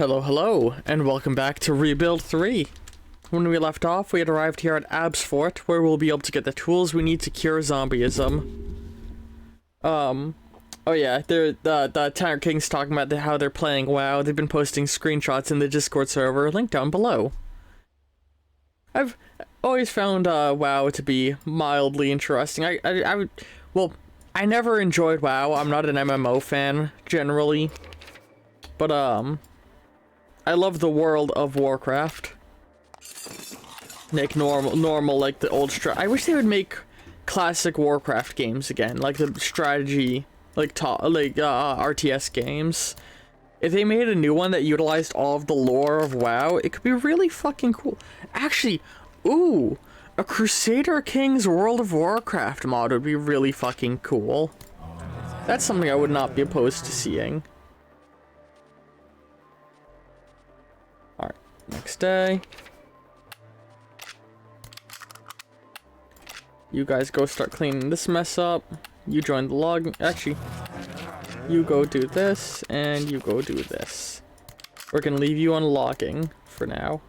Hello, hello, and welcome back to Rebuild 3. When we left off, we had arrived here at Ab's Fort, where we'll be able to get the tools we need to cure zombieism. Oh yeah, the Tower King's talking about how they're playing WoW. They've been posting screenshots in the Discord server, link down below. I've always found WoW to be mildly interesting. I never enjoyed WoW. I'm not an MMO fan, generally. But, I love the world of Warcraft. Like normal, like the old I wish they would make classic Warcraft games again, like the strategy, like RTS games. If they made a new one that utilized all of the lore of WoW, it could be really fucking cool. Actually, ooh, a Crusader Kings World of Warcraft mod would be really fucking cool. That's something I would not be opposed to seeing. Alright, next day. You guys go start cleaning this mess up. You join the log. Actually, you go do this, and you go do this. We're gonna leave you on logging for now.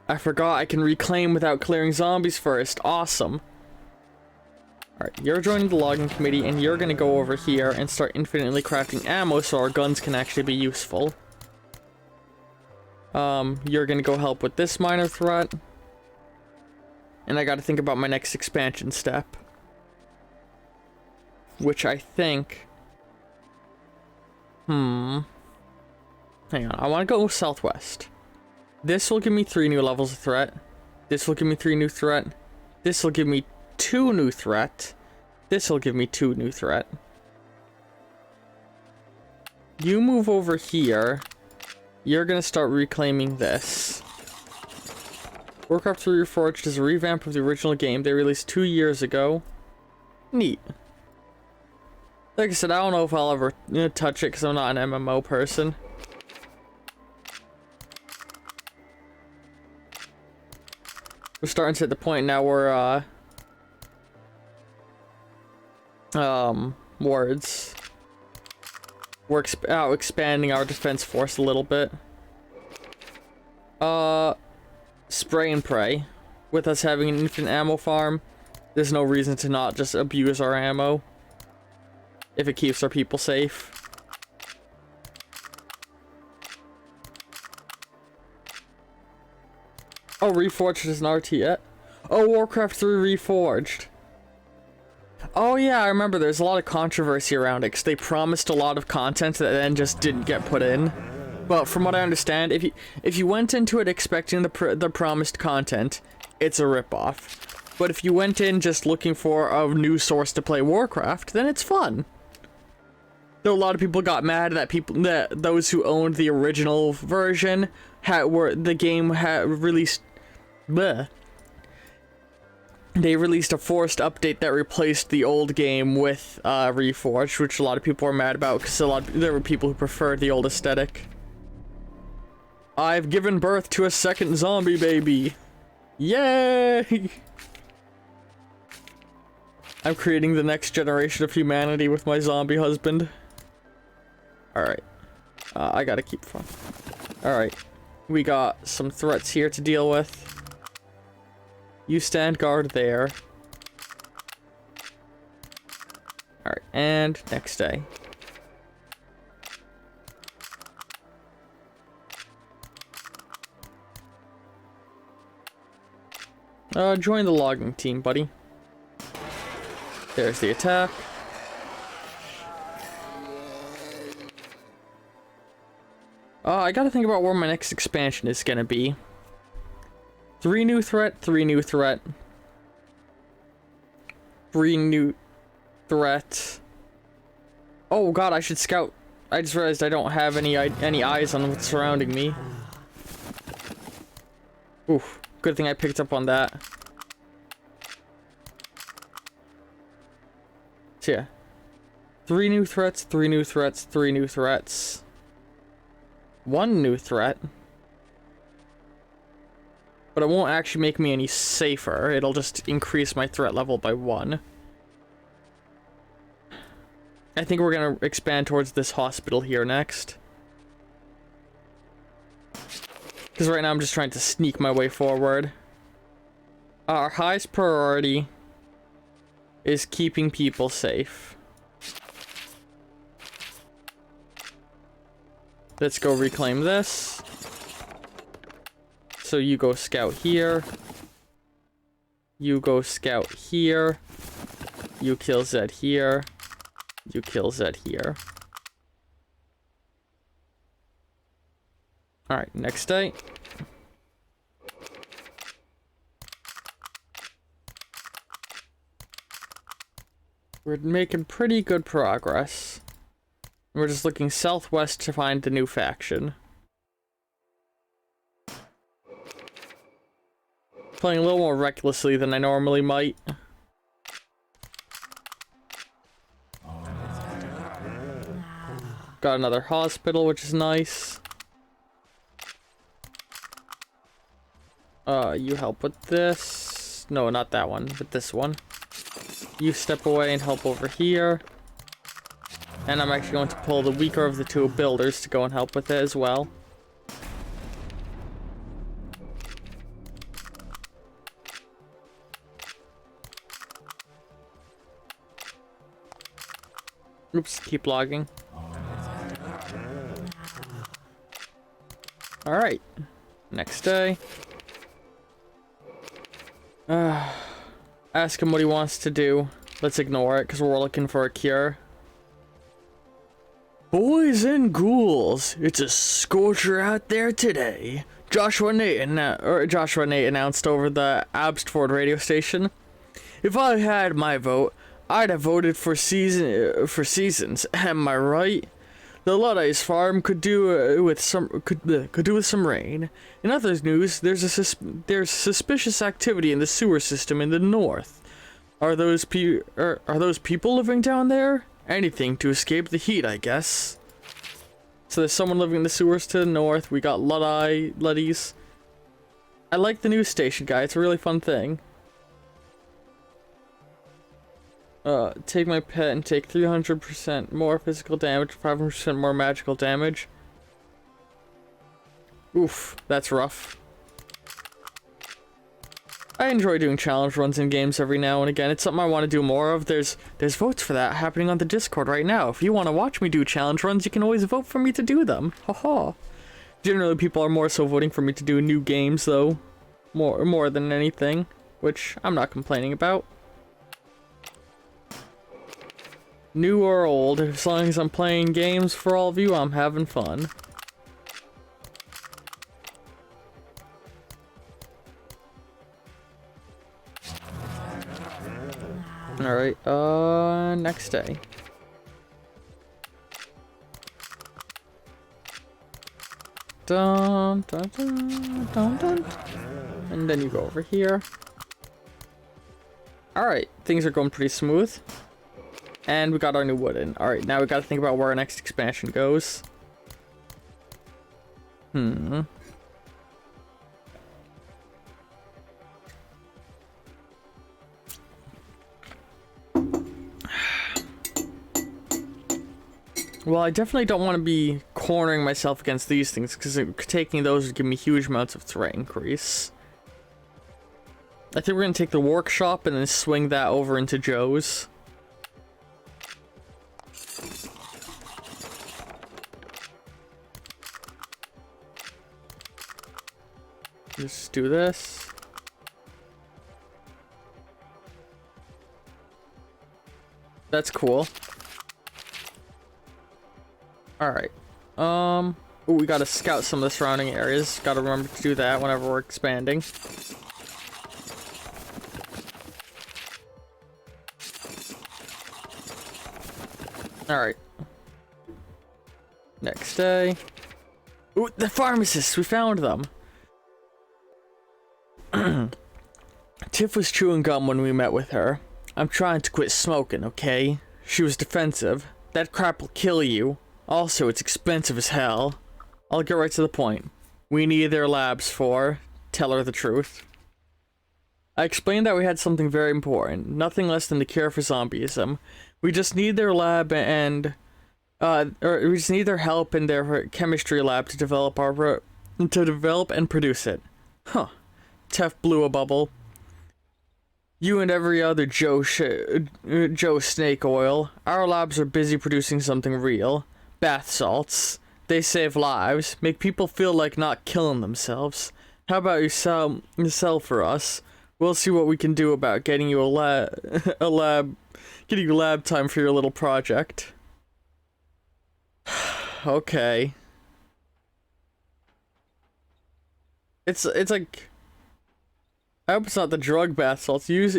I forgot I can reclaim without clearing zombies first. Awesome. Alright, you're joining the logging committee, and you're gonna go over here and start infinitely crafting ammo so our guns can actually be useful. You're gonna go help with this minor threat. And I gotta think about my next expansion step. Which I think... Hang on, I wanna go southwest. This will give me 3 new levels of threat. This will give me 3 new threat. This will give me 2 new threat. This will give me 2 new threat. You move over here. You're gonna start reclaiming this. Warcraft 3 Reforged is a revamp of the original game they released 2 years ago. Neat. Like I said, I don't know if I'll ever touch it because I'm not an MMO person. We're starting to hit the point now where, words. We're expanding our defense force a little bit. Spray and pray. With us having an infinite ammo farm, there's no reason to not just abuse our ammo. If it keeps our people safe. Oh, Reforged is an RT yet? Oh, Warcraft 3 Reforged. Oh yeah, I remember there's a lot of controversy around it because they promised a lot of content that then just didn't get put in. But from what I understand, if you went into it expecting the promised content, it's a ripoff. But if you went in just looking for a new source to play Warcraft, then it's fun. Though a lot of people got mad that those who owned the original version the game had released. Bleh. They released a forced update that replaced the old game with Reforged, which a lot of people were mad about because there were people who preferred the old aesthetic. I've given birth to a second zombie baby. Yay! I'm creating the next generation of humanity with my zombie husband. Alright. I gotta keep fun. Alright. We got some threats here to deal with. You stand guard there. Alright, and next day. Join the logging team, buddy. There's the attack. I gotta think about where my next expansion is gonna be. 3 new threat, 3 new threat. 3 new threat. Oh god, I should scout. I just realized I don't have any eyes on what's surrounding me. Oof, good thing I picked up on that. So yeah. 3 new threats, 3 new threats, 3 new threats. 1 new threat. But it won't actually make me any safer. It'll just increase my threat level by 1. I think we're gonna expand towards this hospital here next. Because right now I'm just trying to sneak my way forward. Our highest priority is keeping people safe. Let's go reclaim this. So you go scout here. You go scout here. You kill Zed here. You kill Zed here. Alright, next day. We're making pretty good progress. We're just looking southwest to find the new faction. Playing a little more recklessly than I normally might. Got another hospital, which is nice. You help with this. No, not that one, but this one. You step away and help over here. And I'm actually going to pull the weaker of the two builders to go and help with it as well. Oops, keep logging. Alright. Next day. Ask him what he wants to do. Let's ignore it, because we're looking for a cure. Boys and ghouls, it's a scorcher out there today. Joshua Nate announced over the Abstford radio station. If I had my vote, I'd have voted for seasons. Am I right? The Luddites farm could do with some rain. In other news, there's suspicious activity in the sewer system in the north. Are those people living down there? Anything to escape the heat, I guess. So there's someone living in the sewers to the north. We got Luddies. I like the news station, guy. It's a really fun thing. Take my pet and take 300% more physical damage, 500% more magical damage. Oof, that's rough. I enjoy doing challenge runs in games every now and again. It's something I want to do more of. There's votes for that happening on the Discord right now. If you want to watch me do challenge runs, you can always vote for me to do them. Haha. Generally, people are more so voting for me to do new games, though. More than anything, which I'm not complaining about. New or old, as long as I'm playing games for all of you, I'm having fun. Alright, next day. Dun, dun, dun, dun, dun. And then you go over here. Alright, things are going pretty smooth. And we got our new wooden. Alright, now we gotta think about where our next expansion goes. Well, I definitely don't want to be cornering myself against these things, because taking those would give me huge amounts of threat increase. I think we're gonna take the workshop and then swing that over into Joe's. Just do this. That's cool. Alright. Ooh, we gotta scout some of the surrounding areas. Gotta remember to do that whenever we're expanding. Alright. Next day. Ooh, the pharmacists! We found them! Tiff was chewing gum when we met with her. I'm trying to quit smoking, okay? She was defensive. That crap will kill you. Also, it's expensive as hell. I'll get right to the point. We need their labs for... Tell her the truth. I explained that we had something very important. Nothing less than the cure for zombieism. We just need their lab and or we just need their help in their chemistry lab to develop and produce it. Huh. Tef blew a bubble. You and every other Joe Snake Oil. Our labs are busy producing something real. Bath salts. They save lives, make people feel like not killing themselves. How about you sell for us? We'll see what we can do about getting you getting you lab time for your little project. Okay. It's like, I hope it's not the drug bath salts. Use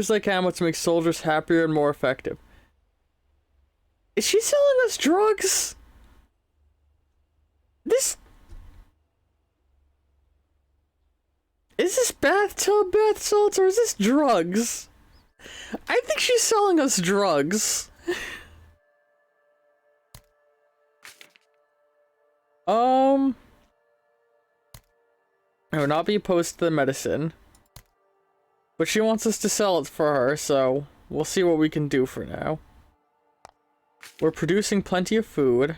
like ammo to make soldiers happier and more effective. Is she selling us drugs? Is this bathtub bath salts or is this drugs? I think she's selling us drugs. I would not be opposed to the medicine. But she wants us to sell it for her, so we'll see what we can do for now. We're producing plenty of food.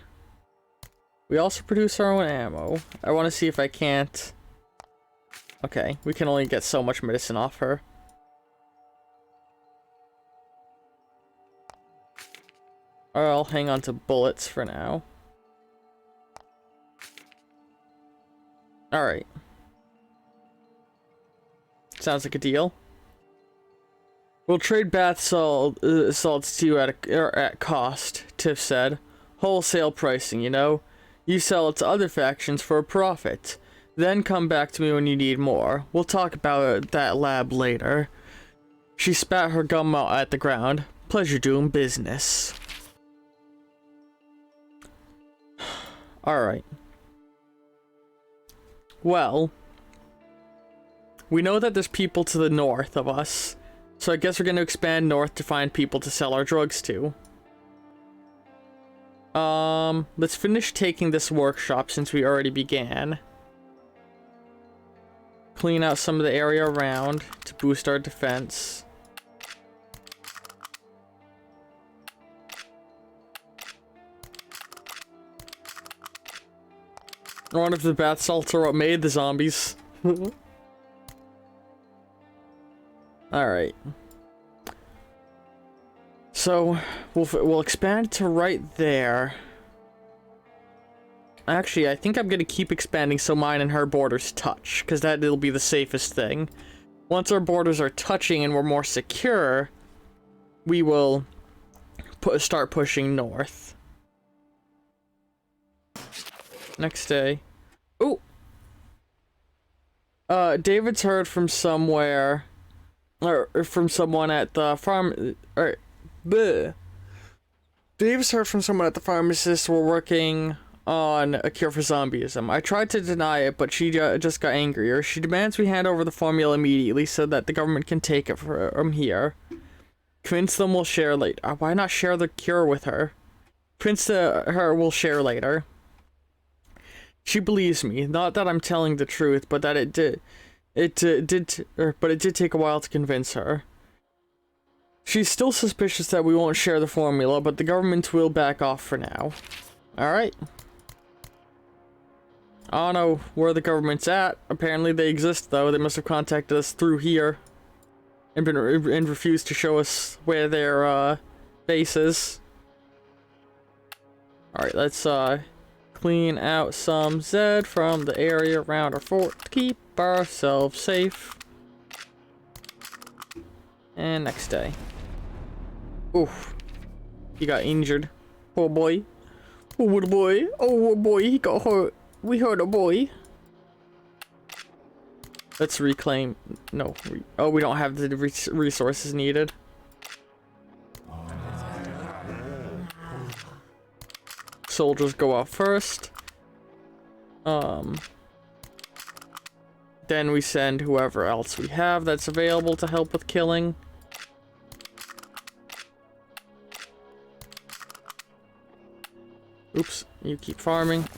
We also produce our own ammo. I want to see if I can't... Okay, we can only get so much medicine off her. Or I'll hang on to bullets for now. Alright. Sounds like a deal. We'll trade bath salts to you at cost, Tiff said. Wholesale pricing, you know? You sell it to other factions for a profit. Then come back to me when you need more. We'll talk about that lab later. She spat her gum out at the ground. Pleasure doing business. Alright. Well, we know that there's people to the north of us, so I guess we're going to expand north to find people to sell our drugs to. Let's finish taking this workshop since we already began. Clean out some of the area around to boost our defense. I wonder if the bath salts are what made the zombies. Alright. So, we'll expand to right there. Actually, I think I'm gonna keep expanding so mine and her borders touch, because that'll be the safest thing. Once our borders are touching and we're more secure, we will start pushing north. Next day. Ooh! David's heard from somewhere, or from someone at the farm, or, bleh. David's heard from someone at the pharmacist we're working on a cure for zombieism. I tried to deny it, but she just got angrier. She demands we hand over the formula immediately so that the government can take it from here. Convince them we'll share later. Why not share the cure with her? Convince her we'll share later. She believes me. Not that I'm telling the truth, but that it did take a while to convince her. She's still suspicious that we won't share the formula, but the government will back off for now. Alright. I don't know where the government's at. Apparently they exist, though. They must have contacted us through here and refused to show us where their base is. Alright, let's clean out some Zed from the area around our fort to keep ourselves safe. And next day. Oof. He got injured. Poor boy. Oh boy. Oh boy, he got hurt. We hurt a boy. Let's reclaim. No. We don't have the resources needed. Soldiers go out first. Then we send whoever else we have that's available to help with killing. Oops, you keep farming.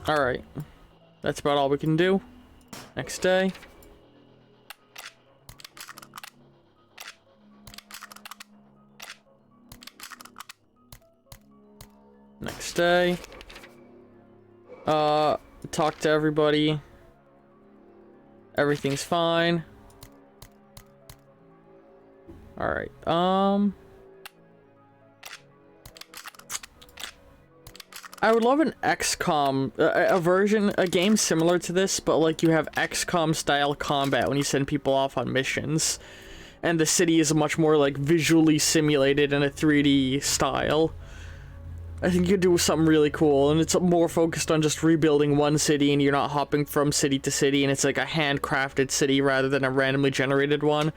Alright. That's about all we can do. Next day. Next day. Talk to everybody. Everything's fine. Alright, I would love an XCOM, a game similar to this, but like you have XCOM style combat when you send people off on missions. And the city is much more like visually simulated in a 3D style. I think you could do something really cool, and it's more focused on just rebuilding one city, and you're not hopping from city to city, and it's like a handcrafted city rather than a randomly generated one.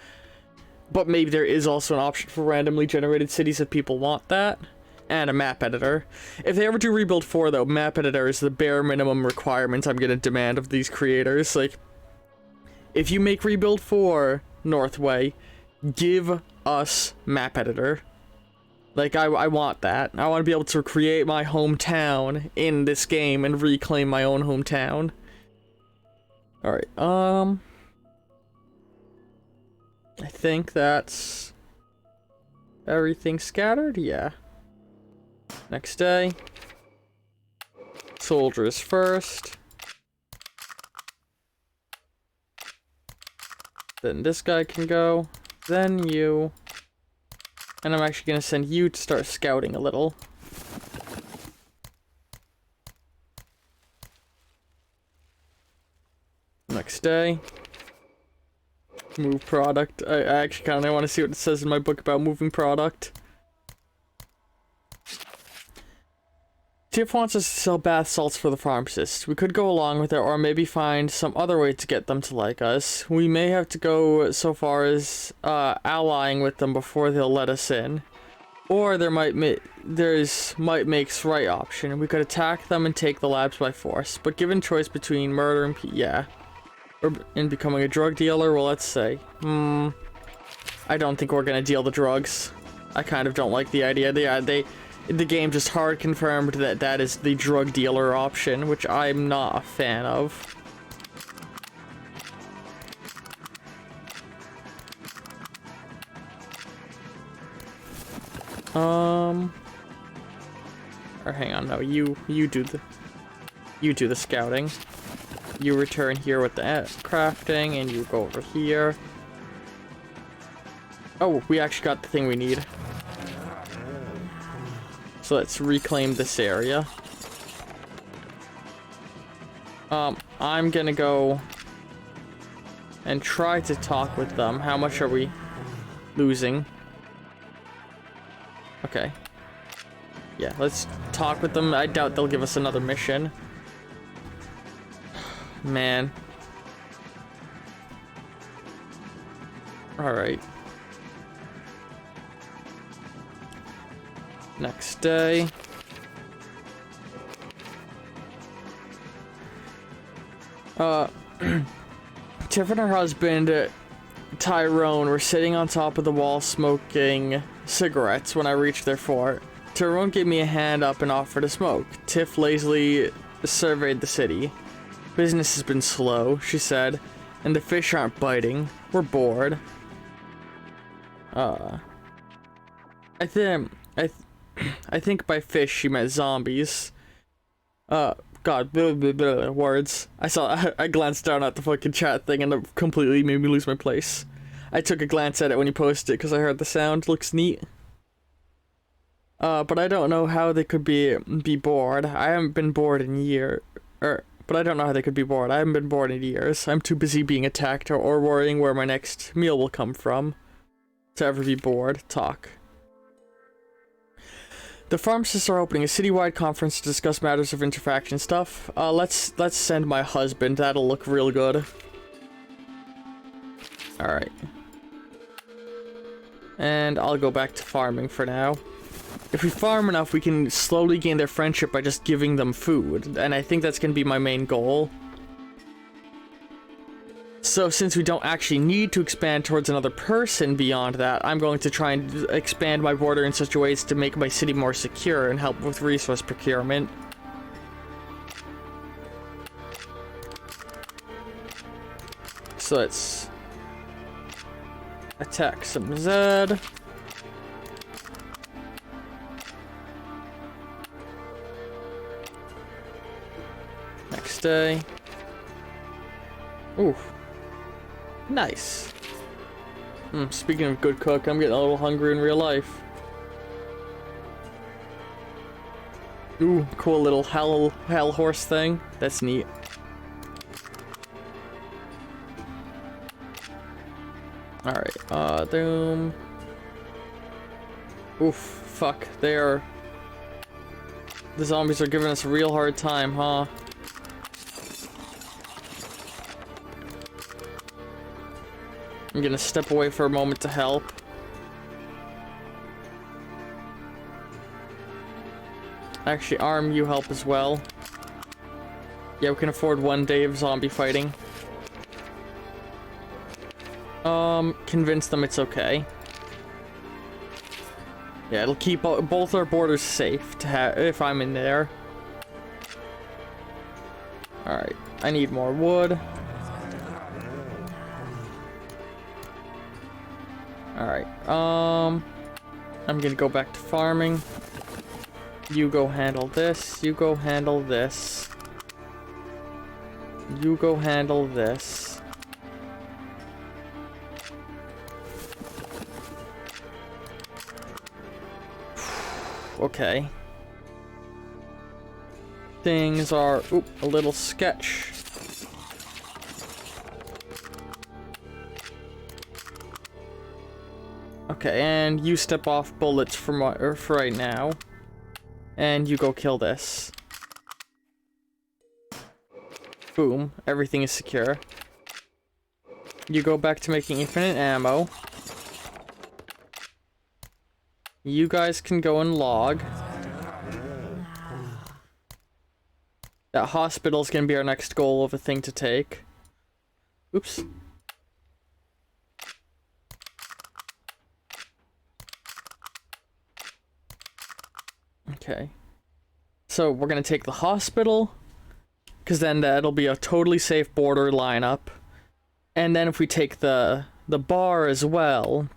But maybe there is also an option for randomly generated cities if people want that. And a map editor. If they ever do Rebuild 4 though, map editor is the bare minimum requirement I'm gonna demand of these creators. Like, if you make Rebuild 4 Northway, give us map editor. Like, I want that. I want to be able to create my hometown in this game and reclaim my own hometown. Alright, I think that's everything scattered, yeah. Next day. Soldiers first. Then this guy can go. Then you. And I'm actually gonna send you to start scouting a little. Next day. Move product. I actually kinda wanna see what it says in my book about moving product. Tiff wants us to sell bath salts for the pharmacist. We could go along with it, or maybe find some other way to get them to like us. We may have to go so far as allying with them before they'll let us in. Or might makes right option. We could attack them and take the labs by force. But given choice between murder and or in becoming a drug dealer, well, let's say. I don't think we're gonna deal the drugs. I kind of don't like the idea. The game just hard confirmed that that is the drug dealer option, which I'm not a fan of. Or hang on, no, you do the scouting. You return here with the crafting, and you go over here. Oh, we actually got the thing we need. So let's reclaim this area. I'm gonna go and try to talk with them. How much are we losing? Okay. Yeah, let's talk with them. I doubt they'll give us another mission. Man. Alright. Next day. Tiff and her husband, Tyrone, were sitting on top of the wall smoking cigarettes when I reached their fort. Tyrone gave me a hand up and offered to smoke. Tiff lazily surveyed the city. Business has been slow, she said, and the fish aren't biting. We're bored. I think by fish she meant zombies. God, words. I glanced down at the fucking chat thing and it completely made me lose my place. I took a glance at it when you posted it because I heard the sound. Looks neat. But I don't know how they could be bored. I haven't been bored in years. But I don't know how they could be bored. I haven't been bored in years. I'm too busy being attacked or worrying where my next meal will come from to ever be bored. Talk. The pharmacists are opening a citywide conference to discuss matters of interfaction stuff. Let's send my husband. That'll look real good. Alright. And I'll go back to farming for now. If we farm enough, we can slowly gain their friendship by just giving them food. And I think that's going to be my main goal. So since we don't actually need to expand towards another person beyond that, I'm going to try and expand my border in such a ways to make my city more secure and help with resource procurement. So let's attack some Zed. next day. Ooh. Nice. Speaking of good cook, I'm getting a little hungry in real life. Ooh, cool little hell horse thing. That's neat. Alright, doom. Oof, fuck, the zombies are giving us a real hard time, huh? I'm gonna step away for a moment to help. Actually, Arm, you help as well. Yeah, we can afford 1 day of zombie fighting. Convince them it's okay. Yeah, it'll keep both our borders safe to have if I'm in there. Alright, I need more wood. Alright, I'm gonna go back to farming. You go handle this, you go handle this. You go handle this. Okay. Things are, a little sketch. Okay, and you step off bullets for right now. And you go kill this. Boom, everything is secure. You go back to making infinite ammo. You guys can go and log. That hospital's gonna be our next goal of a thing to take. Oops. Okay. So we're gonna take the hospital, because then that'll be a totally safe border lineup. And then if we take the bar as well,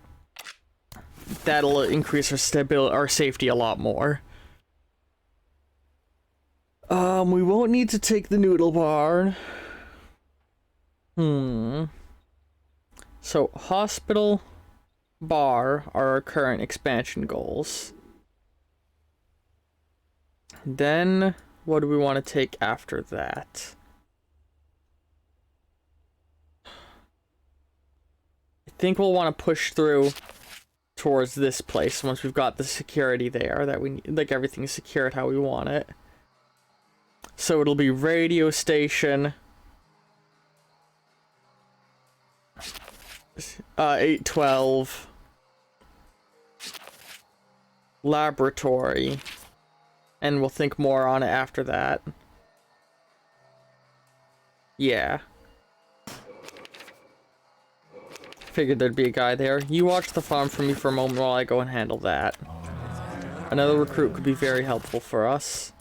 that'll increase our stability, our safety a lot more. We won't need to take the noodle bar. So hospital, bar are our current expansion goals. Then what do we want to take after that? I think we'll want to push through towards this place once we've got the security there that we need, like everything's secured how we want it. So it'll be radio station, 812, laboratory, and we'll think more on it after that. Yeah. Figured there'd be a guy there. You watch the farm for me for a moment while I go and handle that. Another recruit could be very helpful for us.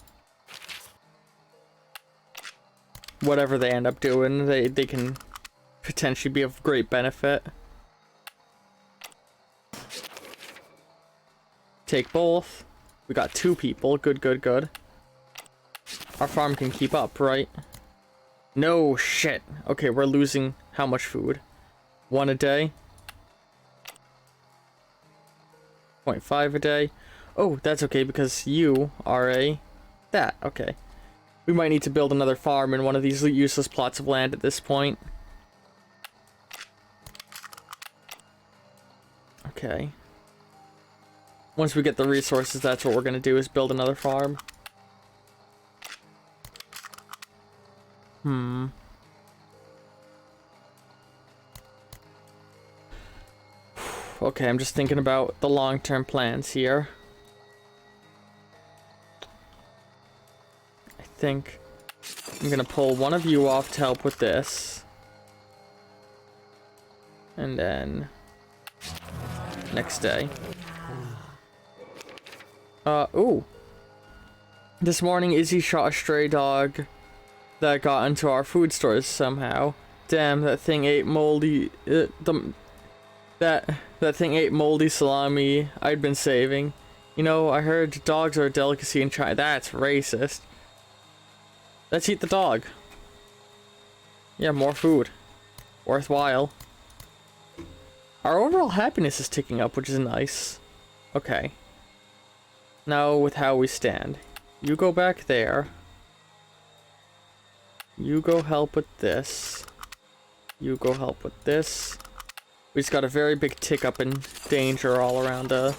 Whatever they end up doing, they can potentially be of great benefit. Take both. We got 2 people. Good, good, good. Our farm can keep up, right? No shit. Okay, we're losing how much food? 1 a day? 0.5 a day? Oh, that's okay because you are that. Okay. We might need to build another farm in one of these useless plots of land at this point. Okay. Once we get the resources, that's what we're gonna do, is build another farm. Okay, I'm just thinking about the long-term plans here. I think I'm gonna pull one of you off to help with this. And then next day. Ooh. This morning Izzy shot a stray dog that got into our food stores somehow. Damn, that thing ate moldy that thing ate moldy salami I'd been saving. You know, I heard dogs are a delicacy in China. That's racist. Let's eat the dog. Yeah, more food. Worthwhile. Our overall happiness is ticking up, which is nice. Okay. Now with how we stand. You go back there. You go help with this. You go help with this. We just got a very big tick up in danger all around the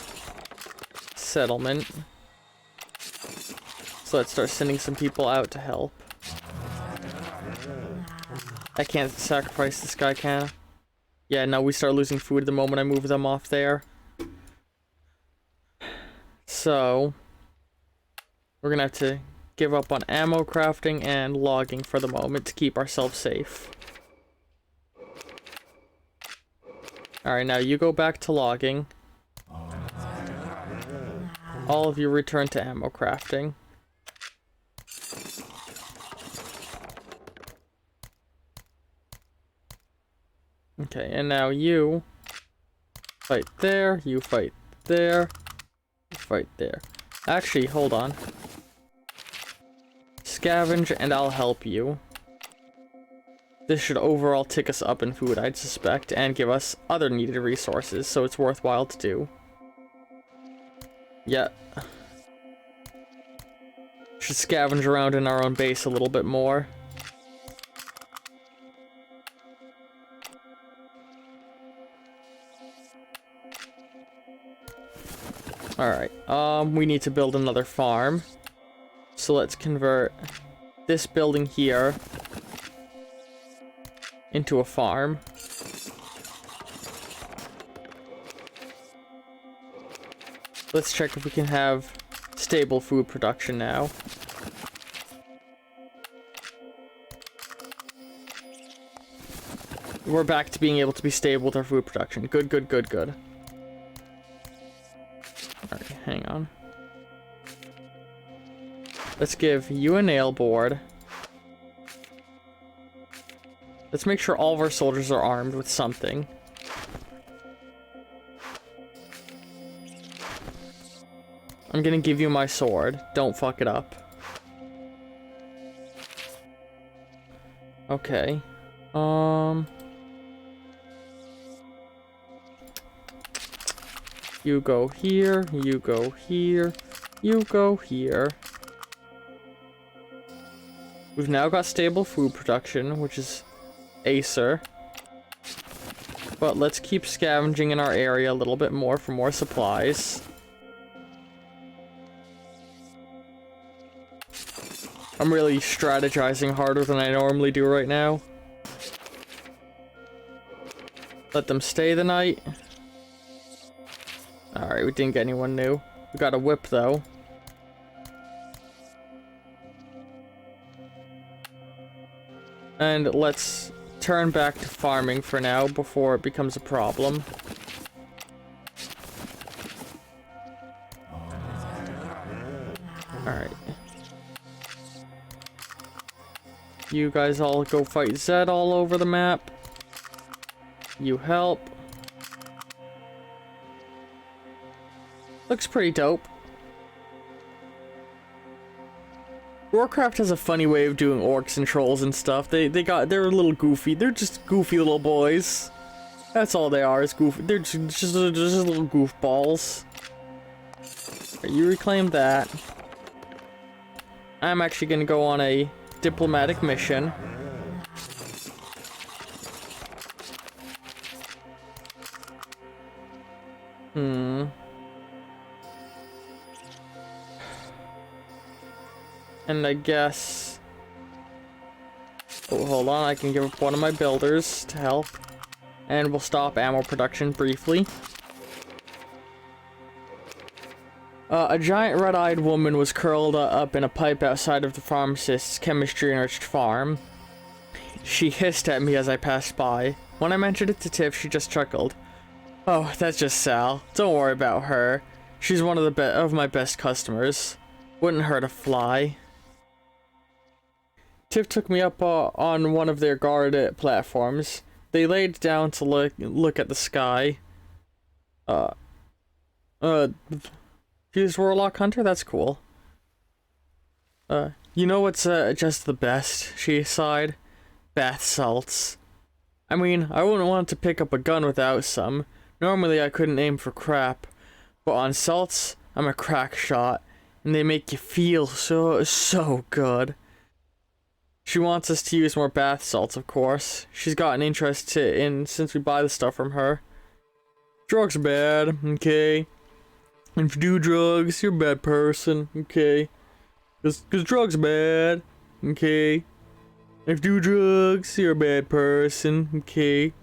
settlement. So let's start sending some people out to help. I can't sacrifice this guy, can I? Yeah, no, we start losing food the moment I move them off there. So, we're gonna have to give up on ammo crafting and logging for the moment to keep ourselves safe. Alright, now you go back to logging. All of you return to ammo crafting. Okay, and now you fight there, you fight there, you fight there. Actually, hold on. Scavenge and I'll help you. This should overall tick us up in food, I'd suspect, and give us other needed resources, so it's worthwhile to do. Yeah. Should scavenge around in our own base a little bit more. Alright, we need to build another farm. So let's convert this building here into a farm. Let's check if we can have stable food production now. We're back to being able to be stable with our food production. Good, good, good, good. Alright, hang on. Let's give you a nail board. Let's make sure all of our soldiers are armed with something. I'm gonna give you my sword. Don't fuck it up. Okay. You go here, you go here, you go here. We've now got stable food production, which is Acer. But let's keep scavenging in our area a little bit more for more supplies. I'm really strategizing harder than I normally do right now. Let them stay the night. Alright, we didn't get anyone new. We got a whip, though. And let's turn back to farming for now before it becomes a problem. Alright. You guys all go fight Zed all over the map. You help. Looks pretty dope. Warcraft has a funny way of doing orcs and trolls and stuff. They're a little goofy. They're just goofy little boys. That's all they are, is goofy. They're just little goofballs. You reclaim that. I'm actually gonna go on a diplomatic mission. And I guess... Oh, hold on, I can give up one of my builders to help. And we'll stop ammo production briefly. A giant red-eyed woman was curled up in a pipe outside of the pharmacist's chemistry-enriched farm. She hissed at me as I passed by. When I mentioned it to Tiff, she just chuckled. Oh, that's just Sal. Don't worry about her. She's one of my best customers. Wouldn't hurt a fly. Tiff took me up on one of their guard platforms. They laid down to look at the sky. Fused Warlock Hunter? That's cool. You know what's just the best? She sighed. Bath salts. I mean, I wouldn't want to pick up a gun without some. Normally I couldn't aim for crap, but on salts, I'm a crack shot, and they make you feel so good. She wants us to use more bath salts, of course. She's got an interest in since we buy the stuff from her. Drugs are bad, okay? And if you do drugs, you're a bad person, okay? Cause drugs are bad, okay? If you do drugs, you're a bad person, okay?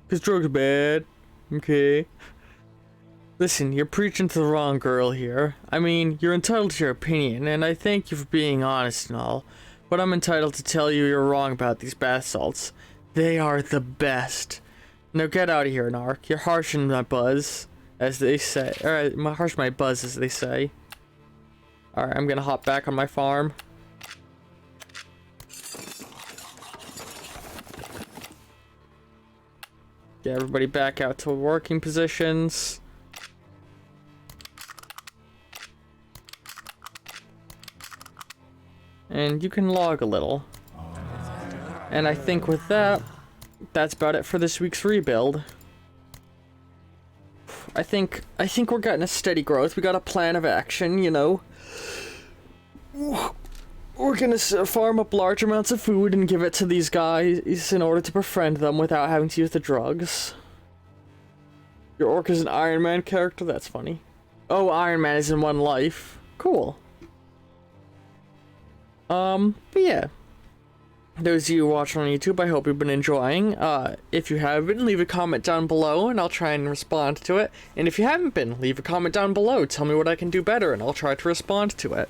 Cause drugs are bad, okay? Listen, you're preaching to the wrong girl here. I mean, you're entitled to your opinion, and I thank you for being honest and all, but I'm entitled to tell you you're wrong about these bath salts. They are the best. Now get out of here, Narc. You're harshing my buzz, as they say. Alright, harsh my buzz, as they say. Alright, I'm gonna hop back on my farm. Get everybody back out to working positions. And you can log a little. And I think with that, that's about it for this week's rebuild. I think we're getting a steady growth. We got a plan of action, you know. We're gonna farm up large amounts of food and give it to these guys in order to befriend them without having to use the drugs. Your orc is an Iron Man character? That's funny. Oh, Iron Man is in one life. Cool. But yeah. Those of you watching on YouTube, I hope you've been enjoying. If you have been, leave a comment down below and I'll try and respond to it. And if you haven't been, leave a comment down below. Tell me what I can do better and I'll try to respond to it.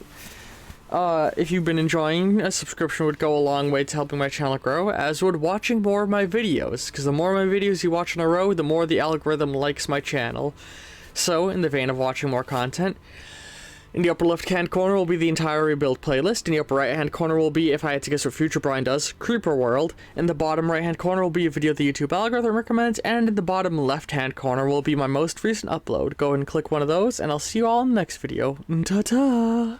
If you've been enjoying, a subscription would go a long way to helping my channel grow, as would watching more of my videos, because the more of my videos you watch in a row, the more the algorithm likes my channel. So, in the vein of watching more content, in the upper left-hand corner will be the entire rebuild playlist, in the upper right-hand corner will be, if I had to guess what Future Brian does, Creeper World, in the bottom right-hand corner will be a video the YouTube algorithm recommends, and in the bottom left-hand corner will be my most recent upload. Go ahead and click one of those, and I'll see you all in the next video. Ta-ta!